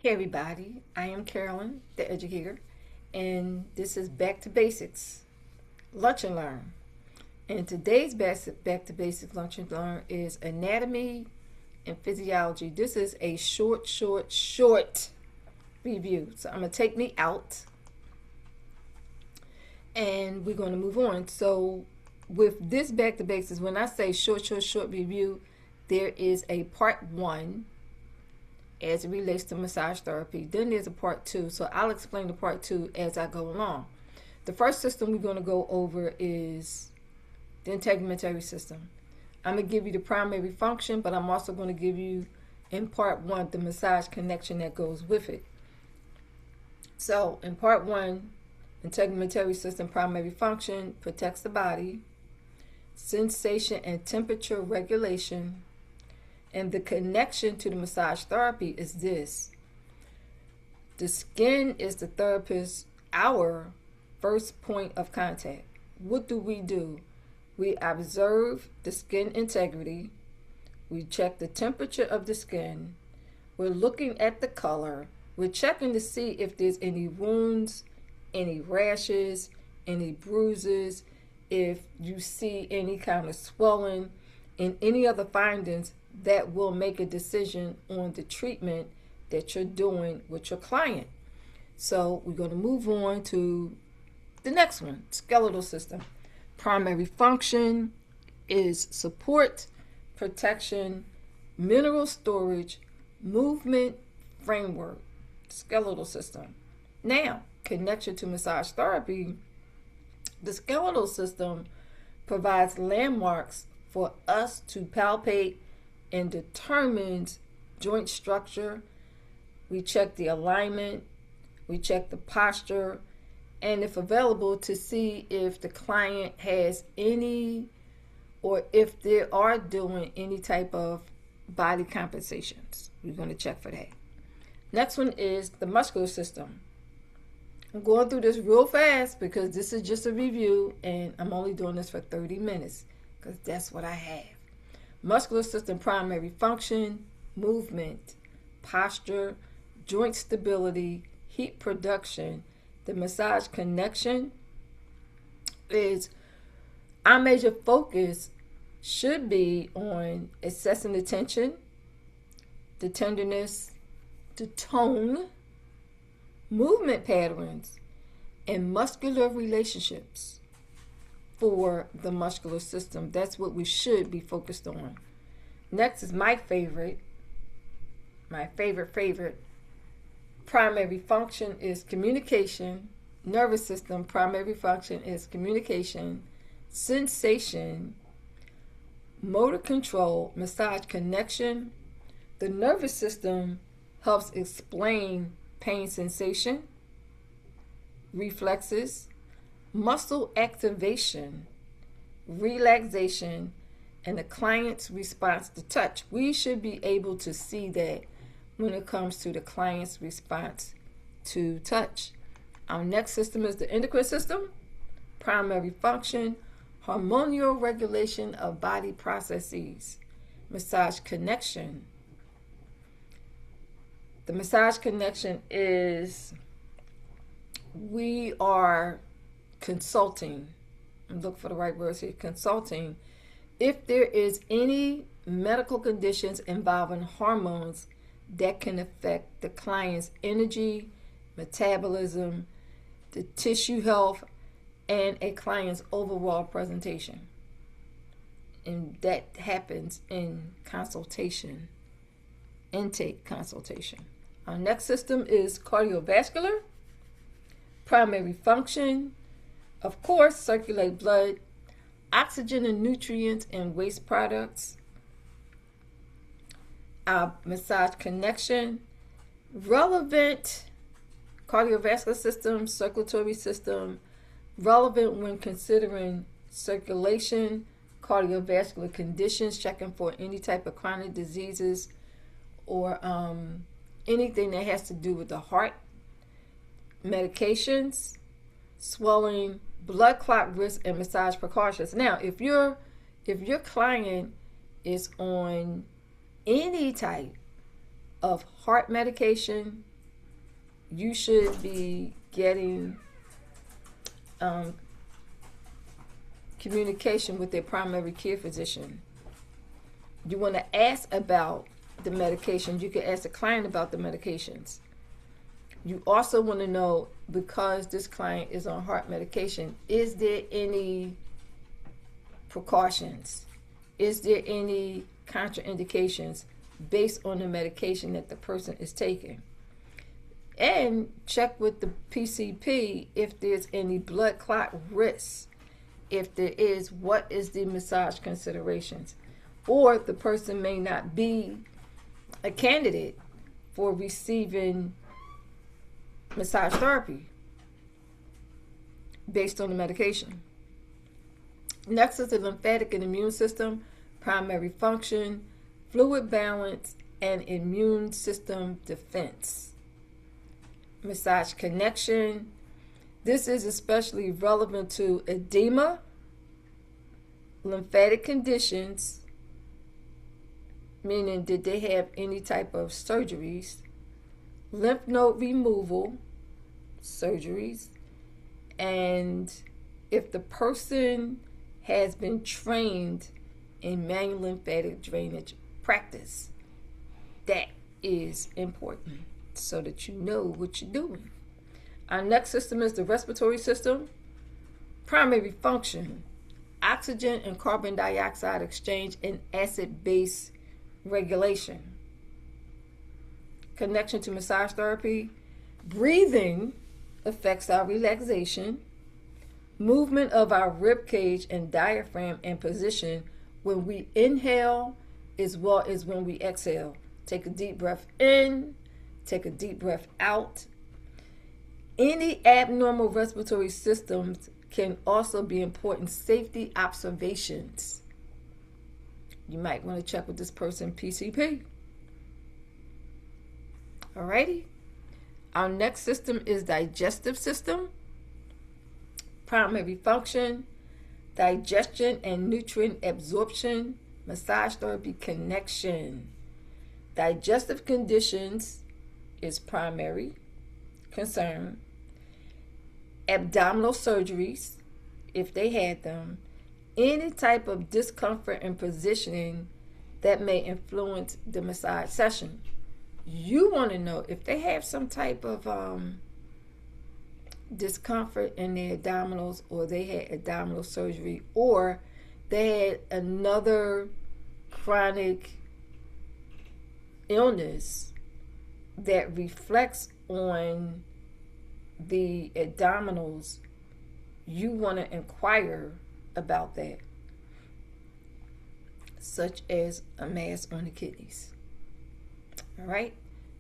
Hey everybody, I am Carolyn, the educator, and this is Back to Basics, Lunch and Learn. And today's Back to Basics Lunch and Learn is Anatomy and Physiology. This is a short review. So I'm going to take me out and we're going to move on. So with this Back to Basics, when I say short review, there is a part one as it relates to massage therapy. Then there's a part two. So I'll explain the part two as I go along. The first system we're going to go over is the integumentary system. I'm going to give you the primary function, but I'm also going to give you in part one the massage connection that goes with it. So in part one, integumentary system primary function protects the body, sensation and temperature regulation. And the connection to the massage therapy is this. The skin is the therapist, our first point of contact. What do? We observe the skin integrity. We check the temperature of the skin. We're looking at the color. We're checking to see if there's any wounds, any rashes, any bruises, if you see any kind of swelling, and any other findings that will make a decision on the treatment that you're doing with your client. So we're going to move on to the next one, skeletal system. Primary function is support, protection, mineral storage, movement, framework, skeletal system. Now, connection to massage therapy. The skeletal system provides landmarks for us to palpate and determines joint structure. We check the alignment, we check the posture, and if available, to see if the client has any or if they are doing any type of body compensations. We're going to check for that. Next one is the muscular system. I'm going through this real fast because this is just a review and I'm only doing this for 30 minutes because that's what I have. Muscular system primary function, movement, posture, joint stability, heat production. The massage connection is our major focus should be on assessing the tension, the tenderness, the tone, movement patterns, and muscular relationships for the muscular system. That's what we should be focused on. Next is my favorite primary function is communication. Nervous system primary function is communication, sensation, motor control, massage connection. The nervous system helps explain pain sensation, reflexes, muscle activation, relaxation, and the client's response to touch. We should be able to see that when it comes to the client's response to touch. Our next system is the endocrine system. Primary function, hormonal regulation of body processes, massage connection. The massage connection is we are consulting, look for the right words here, consulting, if there is any medical conditions involving hormones that can affect the client's energy, metabolism, the tissue health, and a client's overall presentation. And that happens in consultation, intake consultation. Our next system is cardiovascular. Primary function, of course, circulate blood, oxygen and nutrients and waste products. Our massage connection, relevant cardiovascular system, circulatory system, relevant when considering circulation, cardiovascular conditions, checking for any type of chronic diseases or anything that has to do with the heart, medications, swelling, blood clot risk, and massage precautions. Now, if your client is on any type of heart medication, you should be getting communication with their primary care physician. You want to ask about the medication. You can ask the client about the medications. You also want to know, because this client is on heart medication, is there any precautions? Is there any contraindications based on the medication that the person is taking? And check with the PCP if there's any blood clot risks. If there is, what is the massage considerations? Or the person may not be a candidate for receiving massage therapy based on the medication. Next is the lymphatic and immune system, primary function, fluid balance, and immune system defense. Massage connection. This is especially relevant to edema, lymphatic conditions, meaning did they have any type of surgeries, lymph node removal surgeries, and if the person has been trained in manual lymphatic drainage practice. That is important so that you know what you're doing. Our next system is the respiratory system. Primary function, oxygen and carbon dioxide exchange and acid-base regulation. Connection to massage therapy. Breathing affects our relaxation. Movement of our rib cage and diaphragm and position when we inhale as well as when we exhale. Take a deep breath in, take a deep breath out. Any abnormal respiratory systems can also be important safety observations. You might want to check with this person PCP. Alrighty. Our next system is digestive system. Primary function, digestion and nutrient absorption, massage therapy connection. Digestive conditions is primary concern. Abdominal surgeries, if they had them. Any type of discomfort and positioning that may influence the massage session. You want to know if they have some type of discomfort in their abdominals, or they had abdominal surgery, or they had another chronic illness that reflects on the abdominals. You want to inquire about that, such as a mass on the kidneys. All right,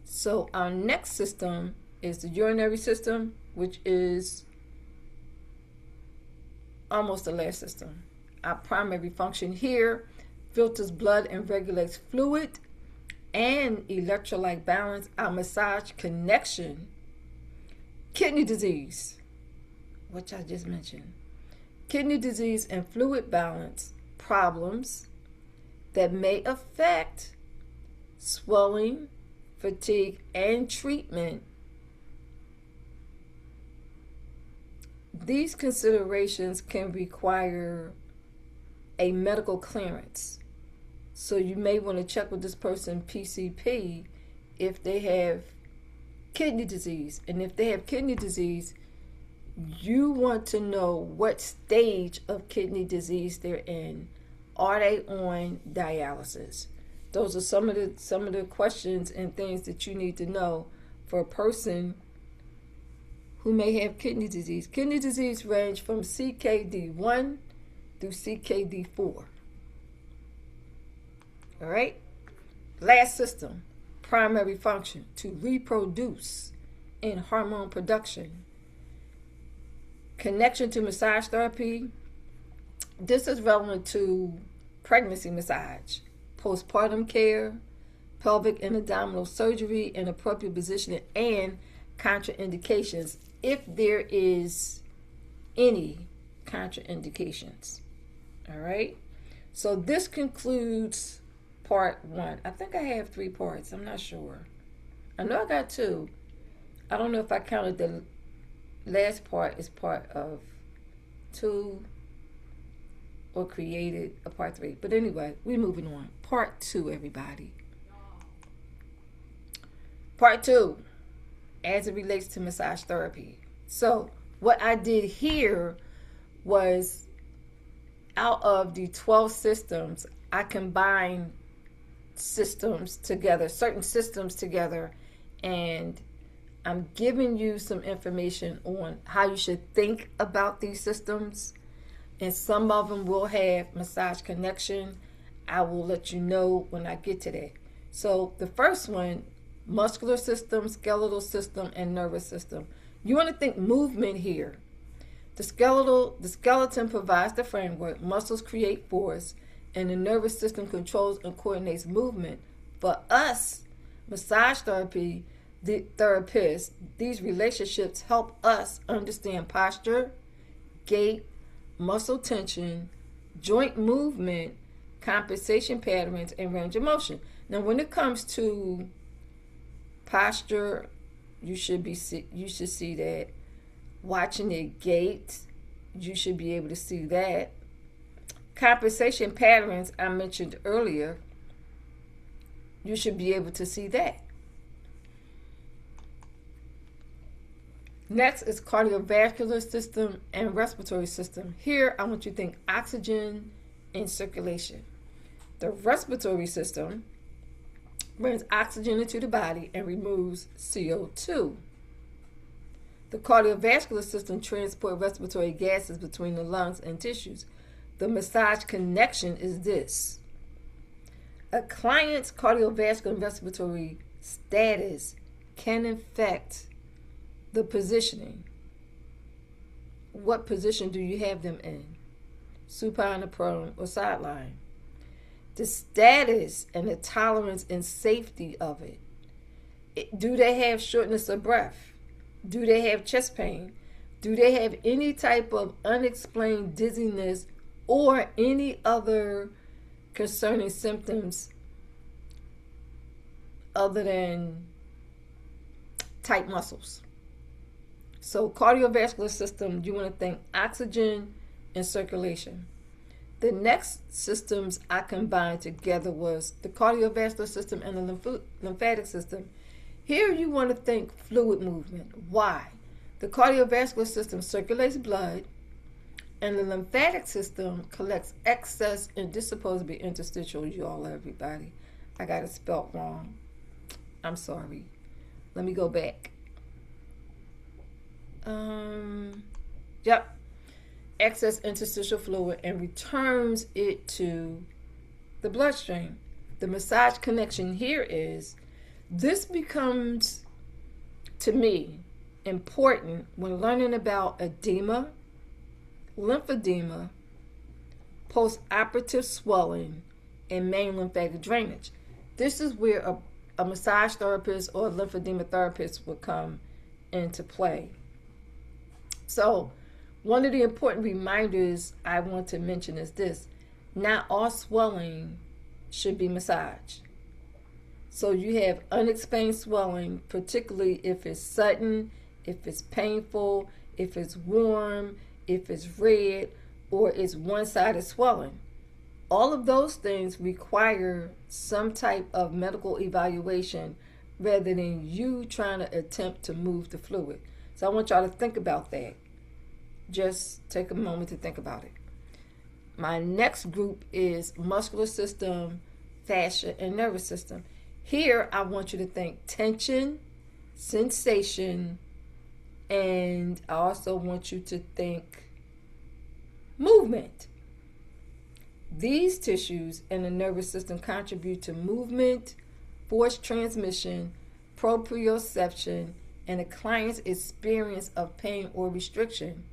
so our next system is the urinary system, which is almost the last system. Our primary function here filters blood and regulates fluid and electrolyte balance. Our massage connection, kidney disease, which I just mentioned. Kidney disease and fluid balance problems that may affect swelling, fatigue, and treatment. These considerations can require a medical clearance. So you may want to check with this person PCP if they have kidney disease. And if they have kidney disease, you want to know what stage of kidney disease they're in. Are they on dialysis? Those are some of the questions and things that you need to know for a person who may have kidney disease. Kidney disease range from CKD1 through CKD4. All right? Last system, primary function, to reproduce and hormone production. Connection to massage therapy. This is relevant to pregnancy massage, postpartum care, pelvic and abdominal surgery, and appropriate positioning, and contraindications if there is any contraindications. All right, so this concludes part 1. I think I have 3 parts. I'm not sure. I know I got 2. I don't know if I counted the last part as part of 2 or created a part 3. But anyway, we're moving on. Part 2, everybody. Part 2, as it relates to massage therapy. So what I did here was, out of the 12 systems, I combined systems together, certain systems together, and I'm giving you some information on how you should think about these systems. And some of them will have massage connection. I will let you know when I get to that. So the first one, muscular system, skeletal system, and nervous system. You want to think movement here. The skeleton provides the framework, muscles create force, and the nervous system controls and coordinates movement. For us, massage therapy, the therapists, these relationships help us understand posture, gait, muscle tension, joint movement, compensation patterns, and range of motion. Now, when it comes to posture, you should see that. Watching their gait, you should be able to see that. Compensation patterns, I mentioned earlier, you should be able to see that. Next is cardiovascular system and respiratory system. Here, I want you to think oxygen and circulation. The respiratory system brings oxygen into the body and removes CO2. The cardiovascular system transports respiratory gases between the lungs and tissues. The massage connection is this. A client's cardiovascular and respiratory status can affect the positioning. What position do you have them in? Supine or prone or sideline? The status and the tolerance and safety of it. Do they have shortness of breath? Do they have chest pain? Do they have any type of unexplained dizziness or any other concerning symptoms other than tight muscles? So cardiovascular system, you want to think oxygen and circulation. The next systems I combined together was the cardiovascular system and the lymphatic system. Here you want to think fluid movement. Why? The cardiovascular system circulates blood, and the lymphatic system collects excess, and this is supposed to be interstitial, you all, everybody. I got it spelled wrong. I'm sorry. Let me go back. Excess interstitial fluid and returns it to the bloodstream. The massage connection here is, this becomes, to me, important when learning about edema, lymphedema, post-operative swelling, and main lymphatic drainage. This is where a massage therapist or a lymphedema therapist will come into play. So, one of the important reminders I want to mention is this. Not all swelling should be massaged. So you have unexplained swelling, particularly if it's sudden, if it's painful, if it's warm, if it's red, or it's one-sided swelling. All of those things require some type of medical evaluation rather than you trying to attempt to move the fluid. So I want y'all to think about that. Just take a moment to think about it. My next group is muscular system, fascia, and nervous system. Here, I want you to think tension, sensation, and I also want you to think movement. These tissues and the nervous system contribute to movement, force transmission, proprioception, and the client's experience of pain or restriction.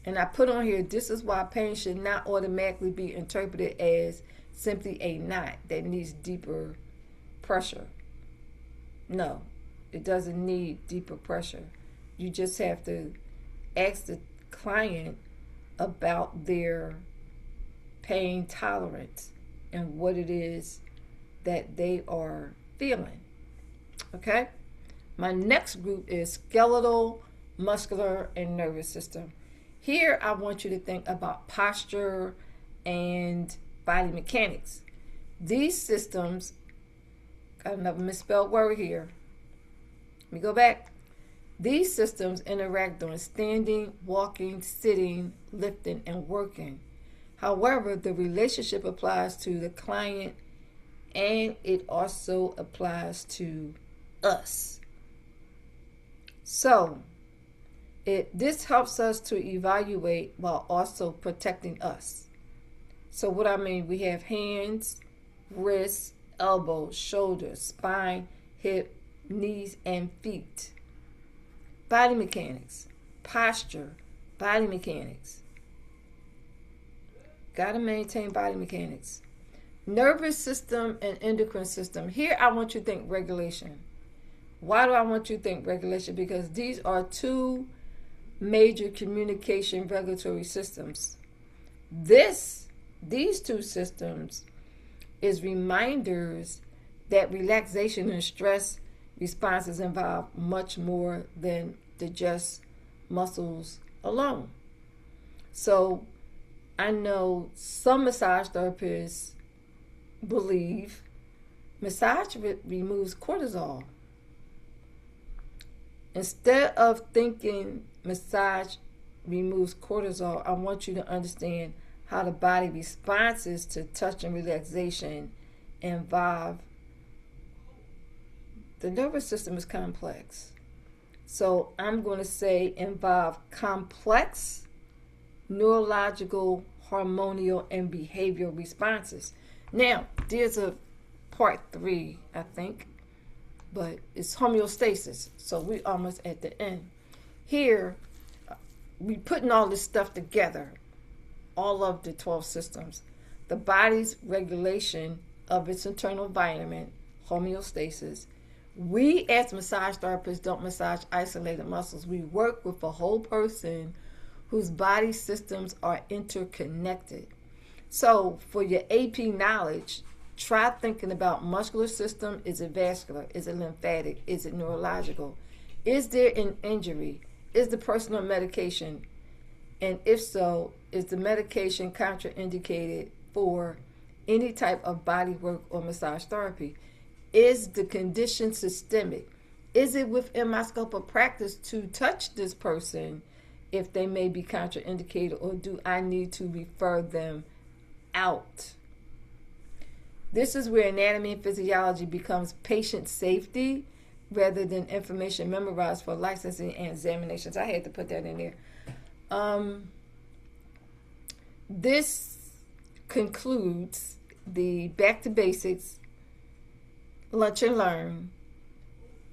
And I put on here, this is why pain should not automatically be interpreted as simply a knot that needs deeper pressure. No, it doesn't need deeper pressure. You just have to ask the client about their pain tolerance and what it is that they are feeling. Okay? My next group is skeletal, muscular, and nervous system. Here, I want you to think about posture and body mechanics. These systems, got another misspelled word here. Let me go back. These systems interact on standing, walking, sitting, lifting, and working. However, the relationship applies to the client and it also applies to us. So, this helps us to evaluate while also protecting us. So what I mean, we have hands, wrists, elbows, shoulders, spine, hip, knees, and feet. Body mechanics, posture, body mechanics. Got to maintain body mechanics. Nervous system and endocrine system. Here I want you to think regulation. Why do I want you to think regulation? Because these are two major communication regulatory systems. These two systems is reminders that relaxation and stress responses involve much more than the just muscles alone. So I know some massage therapists believe massage removes cortisol. Instead of thinking massage removes cortisol, I want you to understand how the body responses to touch and relaxation involve. The nervous system is complex. So I'm going to say involve complex neurological, hormonal, and behavioral responses. Now, there's a part 3, I think, but it's homeostasis. So we're almost at the end. Here, we putting all this stuff together, all of the 12 systems. The body's regulation of its internal environment, homeostasis. We as massage therapists don't massage isolated muscles. We work with a whole person whose body systems are interconnected. So for your AP knowledge, try thinking about muscular system. Is it vascular? Is it lymphatic? Is it neurological? Is there an injury? Is the person on medication? And if so, is the medication contraindicated for any type of body work or massage therapy? Is the condition systemic? Is it within my scope of practice to touch this person if they may be contraindicated, or do I need to refer them out? This is where anatomy and physiology becomes patient safety rather than information memorized for licensing and examinations. I had to put that in there. This concludes the Back to Basics Lunch and Learn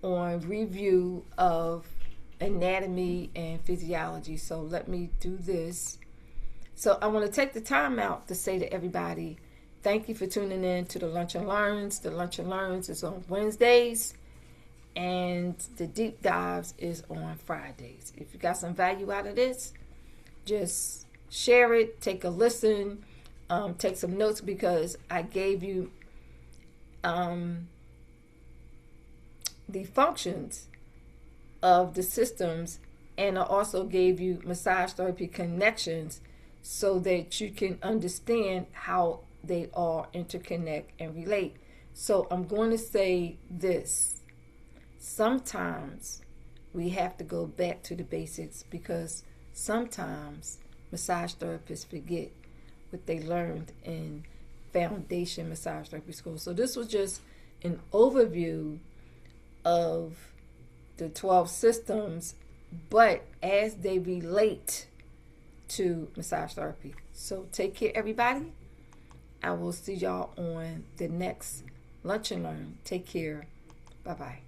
on review of anatomy and physiology. So let me do this. So I want to take the time out to say to everybody, thank you for tuning in to the Lunch and Learns. The Lunch and Learns is on Wednesdays, and the deep dives is on Fridays. If you got some value out of this, just share it, take a listen, take some notes, because I gave you the functions of the systems, and I also gave you massage therapy connections so that you can understand how they all interconnect and relate. So I'm going to say this. Sometimes we have to go back to the basics, because sometimes massage therapists forget what they learned in foundation massage therapy school. So this was just an overview of the 12 systems, but as they relate to massage therapy. So take care, everybody. I will see y'all on the next Lunch and Learn. Take care. Bye-bye.